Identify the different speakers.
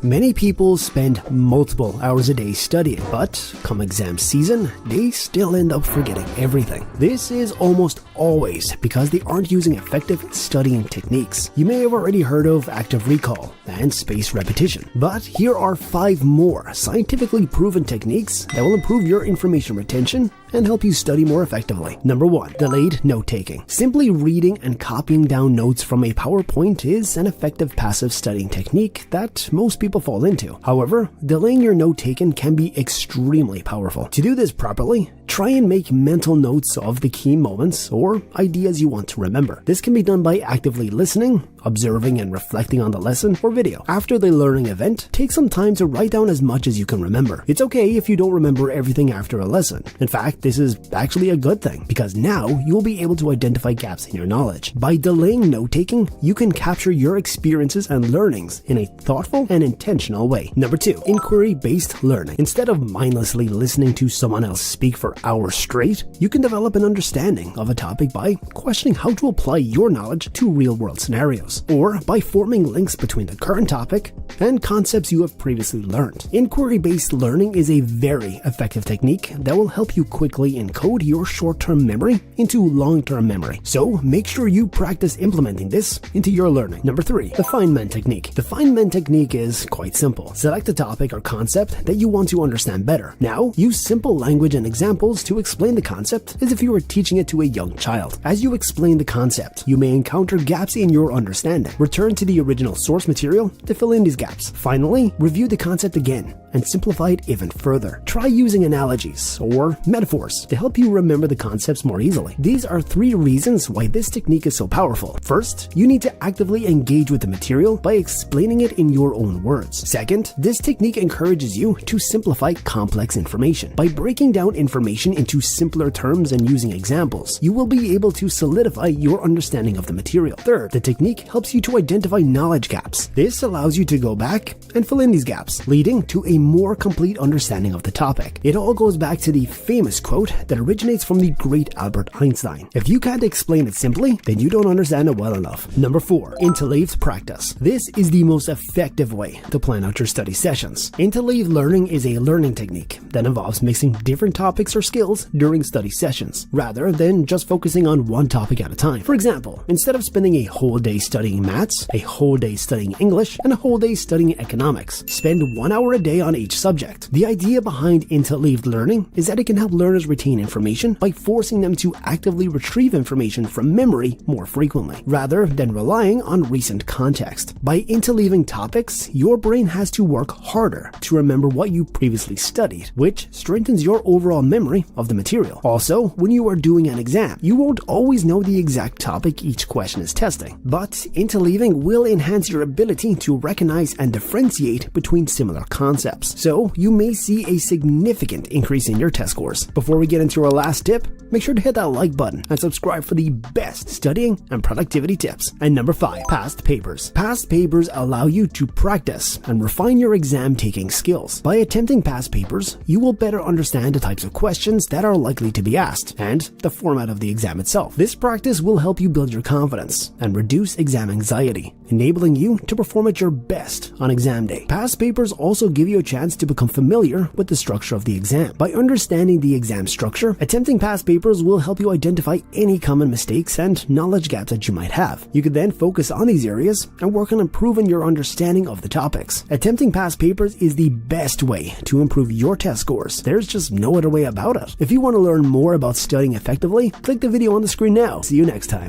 Speaker 1: Many people spend multiple hours a day studying, but come exam season, they still end up forgetting everything. This is almost always because they aren't using effective studying techniques. You may have already heard of active recall and spaced repetition, but here are 5 more scientifically proven techniques that will improve your information retention and help you study more effectively. Number 1. Delayed note-taking. Simply reading and copying down notes from a PowerPoint is an effective passive studying technique that most people fall into. However, delaying your note-taking can be extremely powerful. To do this properly, try and make mental notes of the key moments or ideas you want to remember. This can be done by actively listening, observing and reflecting on the lesson or video. After the learning event, take some time to write down as much as you can remember. It's okay if you don't remember everything after a lesson. In fact, this is actually a good thing because now you will be able to identify gaps in your knowledge. By delaying note-taking, you can capture your experiences and learnings in a thoughtful and intentional way. Number 2. Inquiry-based learning. Instead of mindlessly listening to someone else speak for hours straight, you can develop an understanding of a topic by questioning how to apply your knowledge to real-world scenarios, or by forming links between the current topic and concepts you have previously learned. Inquiry-based learning is a very effective technique that will help you quickly encode your short-term memory into long-term memory. So make sure you practice implementing this into your learning. Number 3. The Feynman technique. The Feynman technique is quite simple. Select a topic or concept that you want to understand better. Now, use simple language and examples to explain the concept as if you were teaching it to a young child. As you explain the concept, you may encounter gaps in your understanding. Return to the original source material to fill in these gaps. Finally, review the concept again and simplify it even further. Try using analogies or metaphors to help you remember the concepts more easily. These are 3 reasons why this technique is so powerful. First, you need to actively engage with the material by explaining it in your own words. Second, this technique encourages you to simplify complex information. By breaking down information into simpler terms and using examples, you will be able to solidify your understanding of the material. Third, the technique helps you to identify knowledge gaps. This allows you to go back and fill in these gaps, leading to a more complete understanding of the topic. It all goes back to the famous quote that originates from the great Albert Einstein: "If you can't explain it simply, then you don't understand it well enough." Number 4. Interleaved practice. This is the most effective way to plan out your study sessions. Interleaved learning is a learning technique that involves mixing different topics or skills during study sessions, rather than just focusing on one topic at a time. For example, instead of spending a whole day studying maths, a whole day studying English, and a whole day studying economics, spend 1 hour a day on each subject. The idea behind interleaved learning is that it can help learners retain information by forcing them to actively retrieve information from memory more frequently, rather than relying on recent context. By interleaving topics, your brain has to work harder to remember what you previously studied, which strengthens your overall memory of the material. Also, when you are doing an exam, you won't always know the exact topic each question is testing, but interleaving will enhance your ability to recognize and differentiate between similar concepts. So you may see a significant increase in your test scores. Before we get into our last tip, make sure to hit that like button and subscribe for the best studying and productivity tips. And number 5, past papers. Past papers allow you to practice and refine your exam taking skills. By attempting past papers, you will better understand the types of questions that are likely to be asked and the format of the exam itself. This practice will help you build your confidence and reduce exam anxiety, enabling you to perform at your best on exam day. Past papers also give you a chance to become familiar with the structure of the exam. By understanding the exam structure, attempting past papers will help you identify any common mistakes and knowledge gaps that you might have. You can then focus on these areas and work on improving your understanding of the topics. Attempting past papers is the best way to improve your test scores. There's just no other way about it. If you want to learn more about studying effectively, click the video on the screen now. See you next time.